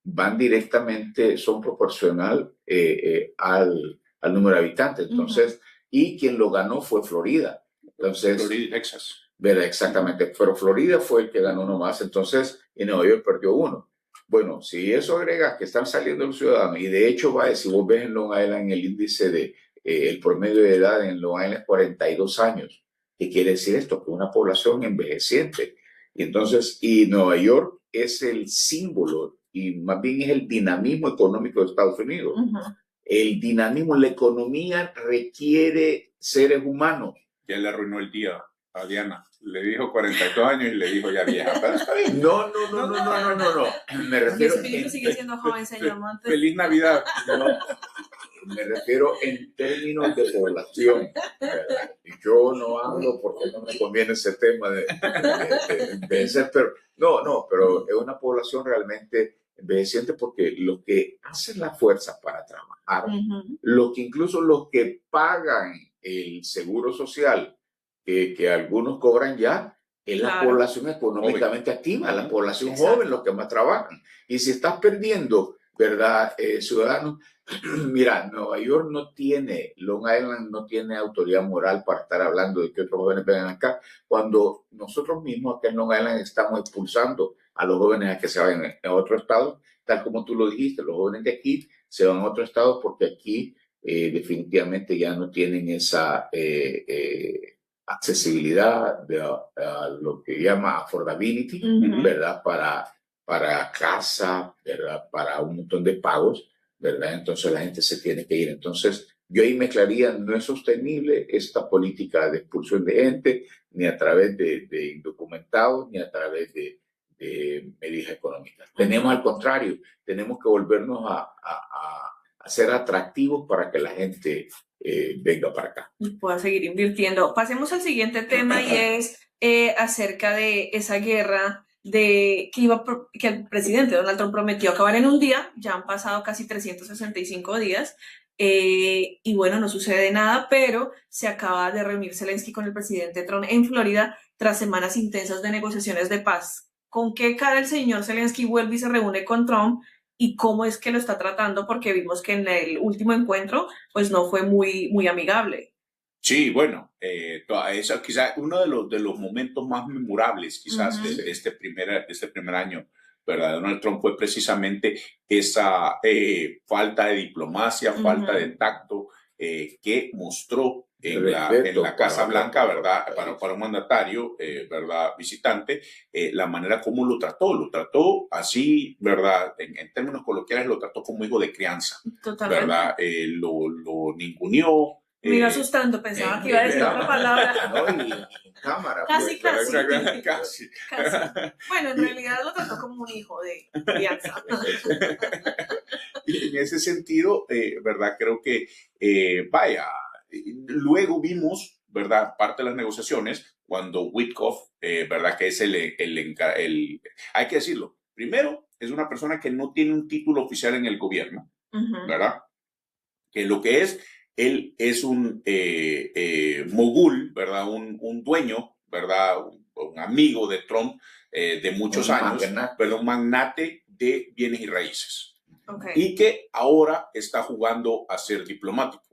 van directamente, son proporcional al número de habitantes. Entonces, y quien lo ganó fue Florida. Entonces, Florida y Texas. ¿Verdad? Exactamente. Pero Florida fue el que ganó uno más. Entonces, en Nueva York perdió uno. Bueno, si eso agrega que están saliendo los ciudadanos, y de hecho, si vos ves en Long Island el índice el promedio de edad en Long Island es 42 años. ¿Qué quiere decir esto? Que una población envejeciente. Y entonces, y Nueva York es el símbolo y más bien es el dinamismo económico de Estados Unidos. El dinamismo, la economía requiere seres humanos. Ya le arruinó el día a Diana. Le dijo 42 años y le dijo ya vieja. Pero está bien. No. Me refiero. Mi espíritu sigue siendo joven, señor Montes. Feliz Navidad. No, me refiero en términos de población, ¿verdad? Yo no hablo porque no me conviene ese tema de ser, pero pero es una población realmente envejeciente porque lo que hacen la fuerza para trabajar, incluso los que pagan el seguro social, que algunos cobran ya, es la población económicamente activa, la población joven, los que más trabajan. Y si estás perdiendo, ¿verdad? Ciudadanos, mira, Nueva York Long Island no tiene autoridad moral para estar hablando de que otros jóvenes vengan acá, cuando nosotros mismos acá en Long Island estamos expulsando a los jóvenes a que se vayan a otro estado, tal como tú lo dijiste, los jóvenes de aquí se van a otro estado porque aquí definitivamente ya no tienen esa accesibilidad a lo que llama affordability, ¿verdad? Para casa, ¿verdad? Para un montón de pagos, ¿verdad? Entonces la gente se tiene que ir. Entonces Yo ahí mezclaría, no es sostenible esta política de expulsión de gente, ni a través de indocumentados, ni a través de medidas económicas. Tenemos al contrario, tenemos que volvernos a ser atractivos para que la gente venga para acá. Y pueda seguir invirtiendo. Pasemos al siguiente tema y es acerca de esa guerra que el presidente Donald Trump prometió acabar en un día. Ya han pasado casi 365 días. Y bueno, no sucede nada, pero se acaba de reunir Zelensky con el presidente Trump en Florida tras semanas intensas de negociaciones de paz. ¿Con qué cara el señor Zelensky vuelve y se reúne con Trump? ¿Y cómo es que lo está tratando? Porque vimos que en el último encuentro pues no fue muy amigable. Sí, bueno, eso quizás uno de los momentos más memorables quizás de este primer año, ¿verdad? Donald Trump fue precisamente esa falta de diplomacia, falta de tacto que mostró en la Casa Blanca, ¿verdad? Para un mandatario, ¿verdad? Visitante, la manera como lo trató así, ¿verdad? En términos coloquiales lo trató como hijo de crianza, Totalmente. ¿verdad? Lo ninguneó. Me iba asustando, pensaba que iba a decir otra palabra. No, y en cámara. Casi. Casi. Bueno, en realidad lo trató como un hijo de crianza. Y en ese sentido, ¿verdad? Creo que, luego vimos, ¿verdad? Parte de las negociaciones cuando Witkoff, ¿verdad? Que es hay que decirlo, primero, es una persona que no tiene un título oficial en el gobierno, ¿verdad? Que lo que es, él es un mogul, ¿verdad? Un dueño, ¿verdad? Un amigo de Trump de muchos años, pero un magnate de bienes y raíces. Okay. Y que ahora está jugando a ser diplomático.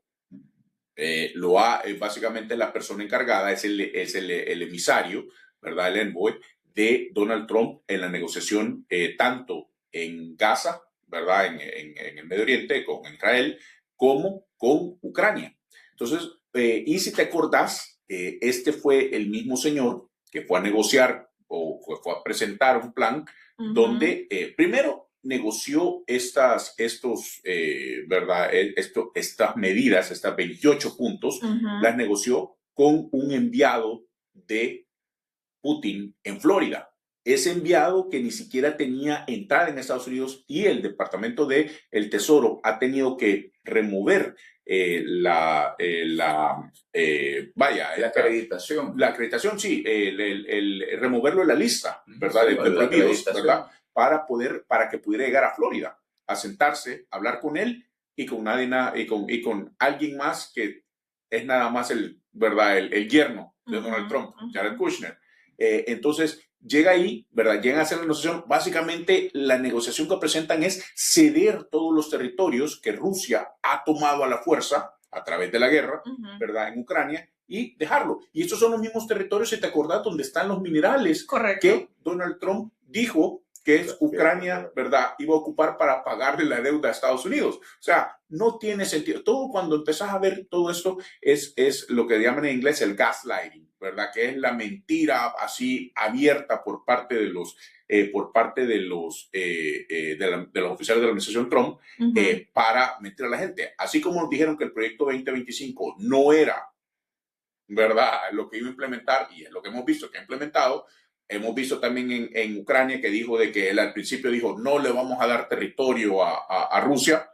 Básicamente la persona encargada es el emisario, ¿verdad? El envoy de Donald Trump en la negociación tanto en Gaza, ¿verdad? En el Medio Oriente, con Israel, como con Ucrania. Entonces, y si te acordás, este fue el mismo señor que fue a negociar o fue a presentar un plan donde primero negoció estas medidas, estas 28 puntos, las negoció con un enviado de Putin en Florida. Ese enviado que ni siquiera tenía entrada en Estados Unidos y el Departamento del Tesoro ha tenido que remover la acreditación. La acreditación, sí, removerlo de la lista, ¿verdad? De prohibidos, ¿verdad? Para que pudiera llegar a Florida, a sentarse, hablar con él y con alguien más que es nada más el yerno de Donald Trump, Jared Kushner. Entonces, llega ahí, ¿verdad? Llegan a hacer la negociación. Básicamente, la negociación que presentan es ceder todos los territorios que Rusia ha tomado a la fuerza a través de la guerra, ¿verdad? En Ucrania, y dejarlo. Y estos son los mismos territorios, si te acordás, donde están los minerales. Correcto. Que Donald Trump dijo que Ucrania, ¿verdad?, iba a ocupar para pagarle la deuda a Estados Unidos. O sea, no tiene sentido. Todo cuando empezás a ver todo esto es lo que llaman en inglés el gaslighting, ¿verdad?, que es la mentira así abierta por parte de los oficiales de la administración Trump para mentir a la gente. Así como nos dijeron que el proyecto 2025 no era, ¿verdad?, lo que iba a implementar, y es lo que hemos visto que ha implementado. Hemos visto también en Ucrania que dijo de que él al principio dijo no le vamos a dar territorio a Rusia.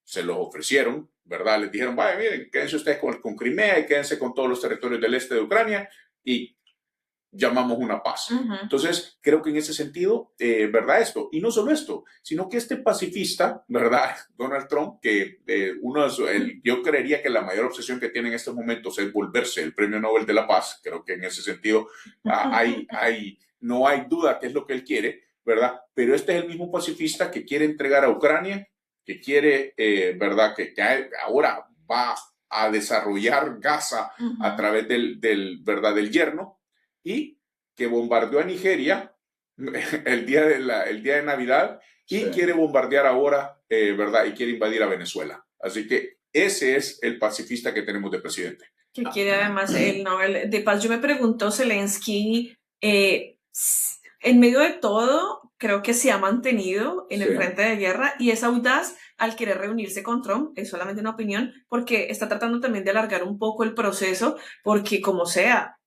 Se los ofrecieron, ¿verdad? Les dijeron, vaya, miren, quédense ustedes con Crimea y quédense con todos los territorios del este de Ucrania y llamamos una paz. Entonces, creo que en ese sentido, ¿verdad? Esto, y no solo esto, sino que este pacifista, ¿verdad? Donald Trump, que yo creería que la mayor obsesión que tiene en estos momentos es volverse el Premio Nobel de la Paz. Creo que en ese sentido no hay duda que es lo que él quiere, ¿verdad? Pero este es el mismo pacifista que quiere entregar a Ucrania, que quiere, ¿verdad? Que ahora va a desarrollar Gaza a través ¿verdad? Del yerno, y que bombardeó a Nigeria el día de Navidad y quiere bombardear ahora, ¿verdad? Y quiere invadir a Venezuela. Así que ese es el pacifista que tenemos de presidente. Que quiere además el Nobel de Paz. Yo me pregunto, Zelensky, en medio de todo, creo que se ha mantenido en el frente de guerra y es audaz al querer reunirse con Trump, es solamente una opinión, porque está tratando también de alargar un poco el proceso, porque como sea,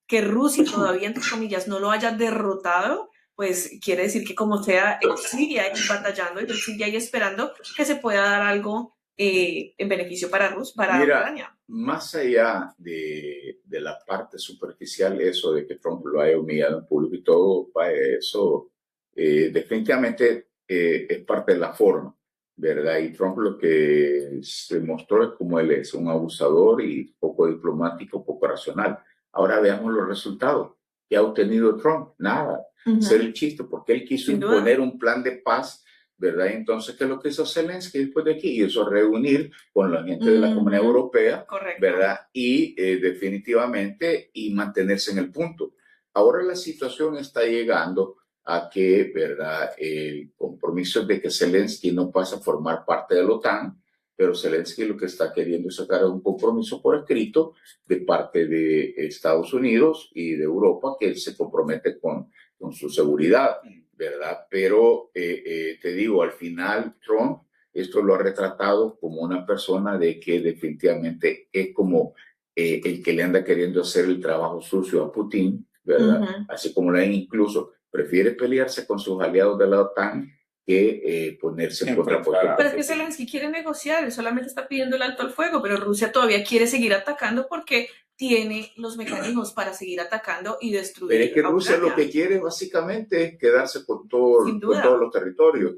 que Rusia todavía, entre comillas, no lo haya derrotado, pues quiere decir que como sea, él sigue ahí batallando, él sigue ahí esperando que se pueda dar algo en beneficio para Ucrania. Más allá de la parte superficial, eso de que Trump lo haya humillado en público y todo, eso definitivamente es parte de la forma, ¿verdad? Y Trump lo que se mostró es como él es, un abusador y poco diplomático, poco racional. Ahora veamos los resultados. ¿Qué ha obtenido Trump? Nada. Ser el chiste, porque él quiso imponer un plan de paz, ¿verdad? Entonces, ¿qué es lo que hizo Zelensky después de aquí? Hizo reunir con la gente de la Comunidad Europea, correcto, ¿verdad? Y definitivamente, y mantenerse en el punto. Ahora la situación está llegando a que, ¿verdad? El compromiso de que Zelensky no pasa a formar parte de la OTAN, pero Zelensky lo que está queriendo es sacar un compromiso por escrito de parte de Estados Unidos y de Europa, que él se compromete con su seguridad, ¿verdad? Pero te digo, al final Trump esto lo ha retratado como una persona de que definitivamente es como el que le anda queriendo hacer el trabajo sucio a Putin, ¿verdad? Así como él incluso prefiere pelearse con sus aliados de la OTAN que ponerse en contraposición. Pero es que Zelensky quiere negociar, él solamente está pidiendo el alto al fuego, pero Rusia todavía quiere seguir atacando porque tiene los mecanismos para seguir atacando y destruir. Pero es que Rusia lo que quiere básicamente es quedarse con todos los territorios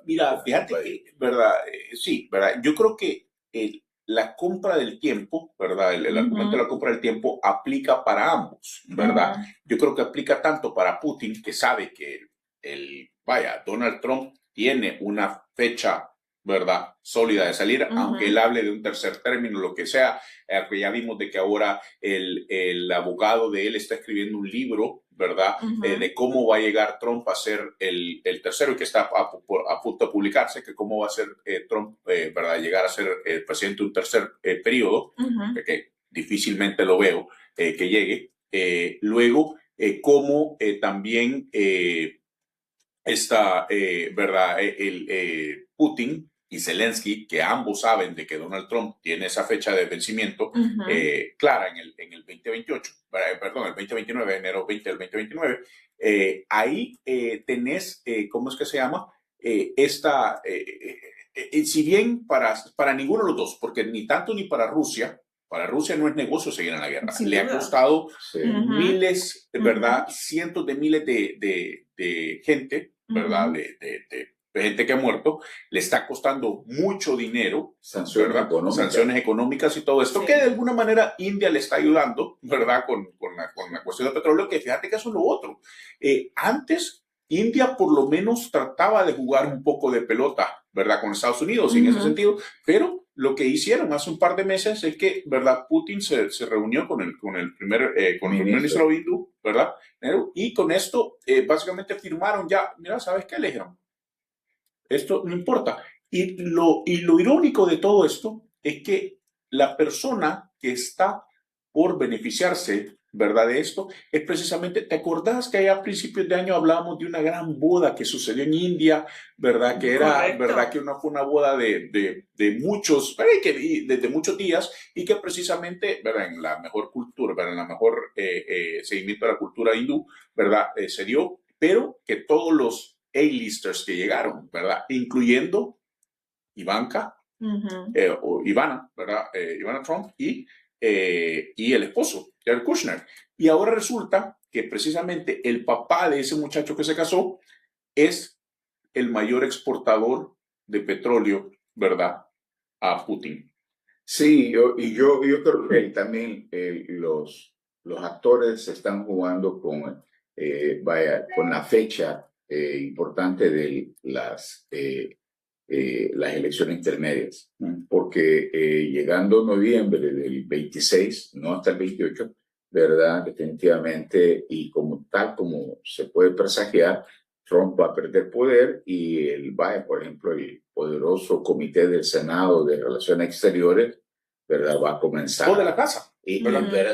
Mira, fíjate que, ¿verdad? Sí, ¿verdad? Yo creo que la compra del tiempo, ¿verdad? El argumento de la compra del tiempo aplica para ambos, ¿verdad? Yo creo que aplica tanto para Putin, que sabe que Donald Trump tiene una fecha, ¿verdad? Sólida de salir, aunque él hable de un tercer término, lo que sea, que ya vimos de que ahora el abogado de él está escribiendo un libro, ¿verdad? De cómo va a llegar Trump a ser el tercero, y que está a punto de publicarse, que cómo va a ser Trump, ¿verdad? Llegar a ser el presidente de un tercer periodo, que difícilmente lo veo que llegue. Luego, cómo también está, ¿verdad? Putin y Zelensky, que ambos saben de que Donald Trump tiene esa fecha de vencimiento clara en el 2028, perdón, el 2029, enero 20 del 2029, ahí tenés, ¿cómo es que se llama? Si bien para ninguno de los dos, porque ni tanto ni para Rusia no es negocio seguir en la guerra. Le ha costado miles, ¿verdad? Cientos de miles de gente, ¿verdad? De gente que ha muerto, le está costando mucho dinero, sanciones económicas y todo esto, que de alguna manera India le está ayudando, ¿verdad? Con la cuestión del petróleo, que fíjate que eso es lo otro. Antes, India por lo menos trataba de jugar un poco de pelota, ¿verdad? Con Estados Unidos en ese sentido, pero lo que hicieron hace un par de meses es que, ¿verdad? Putin se reunió con el primer ministro hindú, ¿verdad? Y con esto básicamente firmaron ya, mira, ¿sabes qué? Le dijeron, esto no importa. Y lo irónico de todo esto es que la persona que está por beneficiarse, ¿verdad? De esto es precisamente, ¿te acordás que allá a principios de año hablábamos de una gran boda que sucedió en India, ¿verdad? Que era, correcto, ¿verdad? Que fue una boda de muchos, desde muchos días, y que precisamente, ¿verdad? En la mejor cultura, ¿verdad? En la mejor seguimiento de la cultura hindú, ¿verdad? Se dio, pero que todos los A-listers que llegaron, ¿verdad? Incluyendo Ivanka, o Ivana, ¿verdad? Ivana Trump y el esposo, Jared Kushner. Y ahora resulta que precisamente el papá de ese muchacho que se casó es el mayor exportador de petróleo, ¿verdad? A Putin. Sí, yo creo que también los actores están jugando con la fecha importante de las elecciones intermedias, porque llegando noviembre del 26, no hasta el 28, ¿verdad? Definitivamente, y como se puede presagiar, Trump va a perder poder y por ejemplo, el poderoso comité del Senado de Relaciones Exteriores, ¿verdad? Va a comenzar. O de la casa.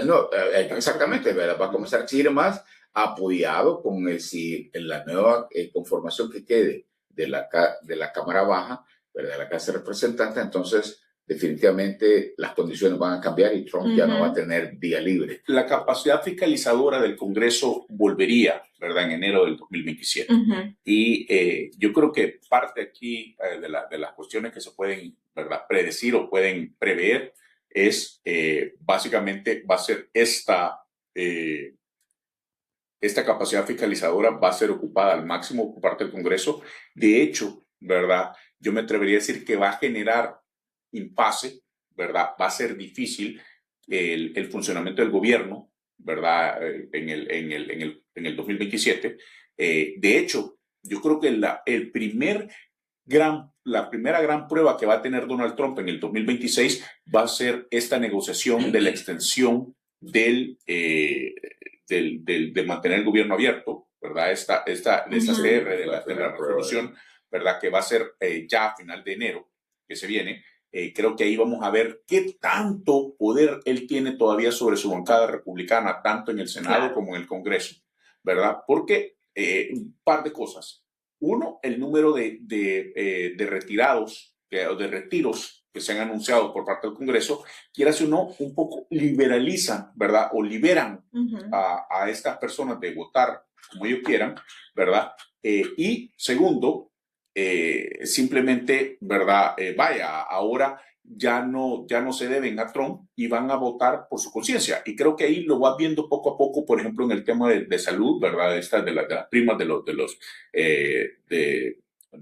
No, exactamente, ¿verdad? Va a comenzar a exigir más apoyado con si en la nueva conformación que quede de la Cámara Baja, ¿verdad? De la Casa de Representantes, entonces definitivamente las condiciones van a cambiar y Trump ya no va a tener vía libre. La capacidad fiscalizadora del Congreso volvería, ¿verdad?, en enero del 2027. Y yo creo que parte aquí de las cuestiones que se pueden, ¿verdad?, predecir o pueden prever es básicamente va a ser esta capacidad fiscalizadora va a ser ocupada al máximo por parte del Congreso. De hecho, ¿verdad?, yo me atrevería a decir que va a generar impasse, ¿verdad? Va a ser difícil el funcionamiento del gobierno, ¿verdad?, en el 2027. De hecho, yo creo que la primera gran prueba que va a tener Donald Trump en el 2026 va a ser esta negociación de la extensión de mantener el gobierno abierto, ¿verdad? Esta CR de la resolución, ¿verdad?, que va a ser ya a final de enero, que se viene. Creo que ahí vamos a ver qué tanto poder él tiene todavía sobre su bancada republicana, tanto en el Senado como en el Congreso, ¿verdad? Porque un par de cosas. Uno, el número de retirados o de retiros que se han anunciado por parte del Congreso, quieras o no, un poco liberalizan, ¿verdad? O liberan a estas personas de votar como ellos quieran, ¿verdad? Y segundo, simplemente, ¿verdad? Ahora ya no se deben a Trump y van a votar por su conciencia. Y creo que ahí lo vas viendo poco a poco, por ejemplo, en el tema de salud, ¿verdad? De las primas de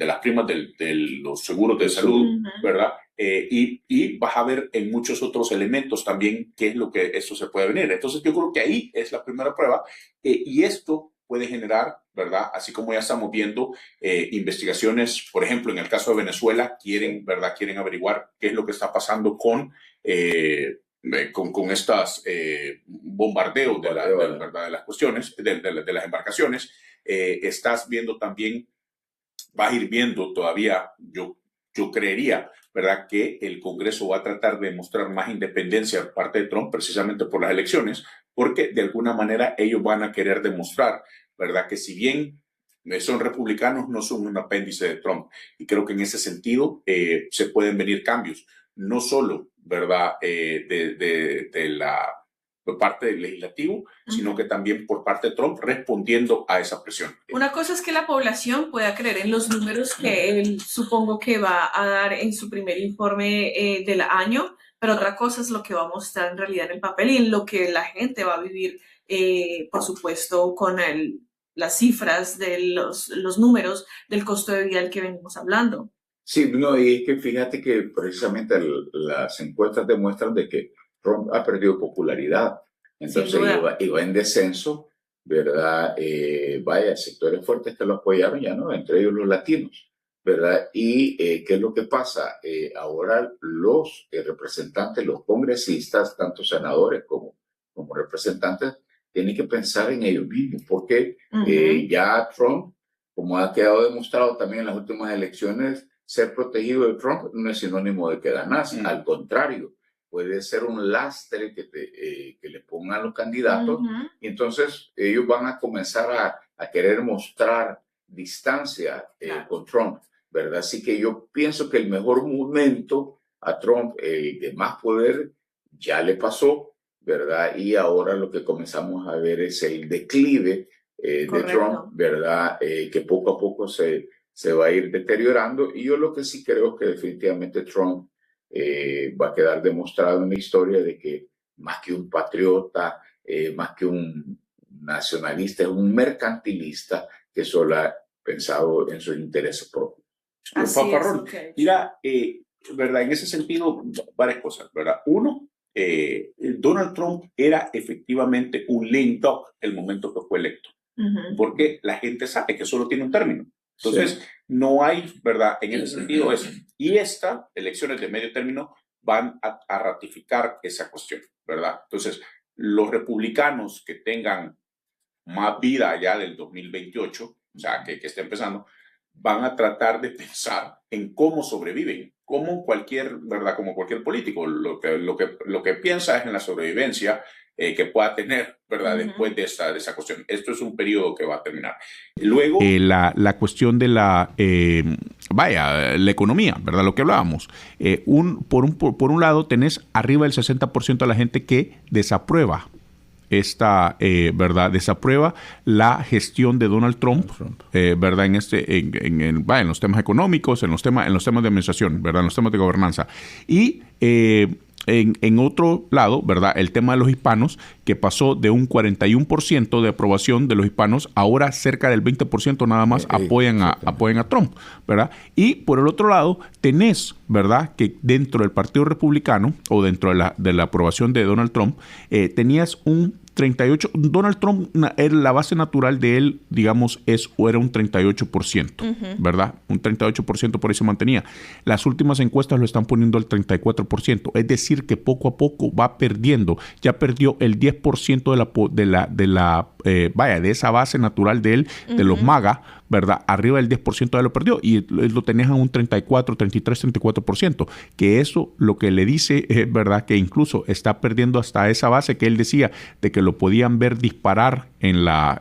las primas de los seguros de salud, ¿verdad? Y vas a ver en muchos otros elementos también qué es lo que esto se puede venir. Entonces yo creo que ahí es la primera prueba y esto puede generar, ¿verdad? Así como ya estamos viendo investigaciones, por ejemplo, en el caso de Venezuela, quieren averiguar qué es lo que está pasando con estas bombardeos de las cuestiones, de las embarcaciones. Estás viendo también, vas a ir viendo todavía, yo creería, ¿verdad?, que el Congreso va a tratar de mostrar más independencia por parte de Trump precisamente por las elecciones, porque de alguna manera ellos van a querer demostrar, ¿verdad?, que si bien son republicanos, no son un apéndice de Trump. Y creo que en ese sentido se pueden venir cambios, no solo, ¿verdad?, por parte del legislativo, sino que también por parte de Trump respondiendo a esa presión. Una cosa es que la población pueda creer en los números que él supongo que va a dar en su primer informe del año, pero otra cosa es lo que va a mostrar en realidad en el papel y en lo que la gente va a vivir, por supuesto, con las cifras de los números del costo de vida del que venimos hablando. Sí, no, y es que fíjate que precisamente las encuestas demuestran de que Trump ha perdido popularidad, entonces iba en descenso, ¿verdad? Vaya, sectores fuertes que lo apoyaron ya no, entre ellos los latinos, ¿verdad? Y ¿qué es lo que pasa? Ahora los representantes, los congresistas, tanto senadores como representantes, tienen que pensar en ellos mismos, porque ya Trump, como ha quedado demostrado también en las últimas elecciones, ser protegido de Trump no es sinónimo de que ganas, al contrario, puede ser un lastre que le pongan los candidatos y entonces ellos van a comenzar a querer mostrar distancia con Trump, ¿verdad? Así que yo pienso que el mejor momento a Trump, de más poder, ya le pasó, ¿verdad? Y ahora lo que comenzamos a ver es el declive de Trump, ¿verdad? Que poco a poco se va a ir deteriorando y yo lo que sí creo es que definitivamente Trump va a quedar demostrado en la historia de que más que un patriota, más que un nacionalista, es un mercantilista que solo ha pensado en sus intereses propios. Mira, ¿verdad? En ese sentido, varias cosas, ¿verdad? Uno, Donald Trump era efectivamente un lame duck el momento que fue electo, porque la gente sabe que solo tiene un término. Entonces, no hay, ¿verdad?, en ese sentido eso. Y estas elecciones de medio término van a ratificar esa cuestión, ¿verdad? Entonces, los republicanos que tengan más vida allá del 2028, o sea, que esté empezando, van a tratar de pensar en cómo sobreviven, como cualquier, ¿verdad?, como cualquier político. Lo que piensa es en la sobrevivencia que pueda tener, ¿verdad? Después de esa cuestión. Esto es un periodo que va a terminar. Luego, la cuestión de la economía, ¿verdad? Lo que hablábamos. Por un lado, tenés arriba del 60% de la gente que desaprueba desaprueba la gestión de Donald Trump, ¿verdad? En los temas económicos, en los temas de administración, ¿verdad? En los temas de gobernanza. Y en otro lado, ¿verdad? El tema de los hispanos, que pasó de un 41% de aprobación de los hispanos, ahora cerca del 20% nada más apoyan a Trump, ¿verdad? Y por el otro lado, tenés, ¿verdad? Que dentro del Partido Republicano, o dentro de la aprobación de Donald Trump, tenías un 38, Donald Trump, la base natural de él, digamos, era un 38%, ¿verdad? Un 38% por ahí se mantenía. Las últimas encuestas lo están poniendo al 34%, es decir, que poco a poco va perdiendo. Ya perdió el 10% de esa base natural de él, de los MAGA, ¿verdad? Arriba del 10% ya lo perdió y lo tenés a un 34, 33, 34%, que eso lo que le dice es, ¿verdad? Que incluso está perdiendo hasta esa base que él decía de que lo podían ver disparar en la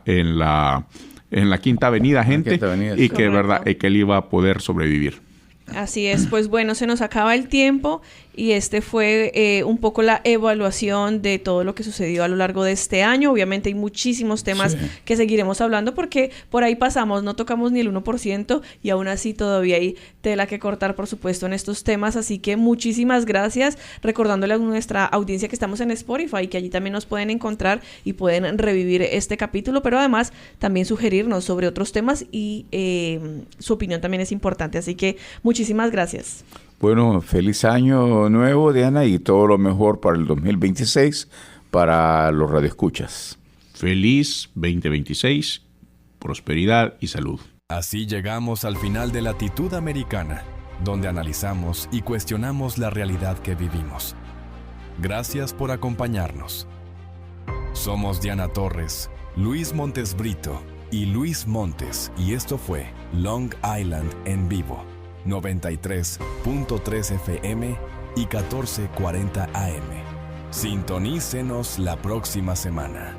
Quinta Avenida, gente, y que, ¿verdad? Que él iba a poder sobrevivir. Así es, pues bueno, se nos acaba el tiempo y este fue un poco la evaluación de todo lo que sucedió a lo largo de este año. Obviamente hay muchísimos temas que seguiremos hablando porque por ahí pasamos, no tocamos ni el 1% y aún así todavía hay tela que cortar, por supuesto, en estos temas. Así que muchísimas gracias, recordándole a nuestra audiencia que estamos en Spotify, que allí también nos pueden encontrar y pueden revivir este capítulo, pero además también sugerirnos sobre otros temas y su opinión también es importante. Así que muchísimas gracias. Bueno, feliz año nuevo, Diana, y todo lo mejor para el 2026 para los radioescuchas. Feliz 2026, prosperidad y salud. Así llegamos al final de Latitud Americana, donde analizamos y cuestionamos la realidad que vivimos. Gracias por acompañarnos. Somos Diana Torres, Luis Montes Brito y Luis Montes, y esto fue Long Island en vivo. 93.3 FM y 1440 AM. Sintonícenos la próxima semana.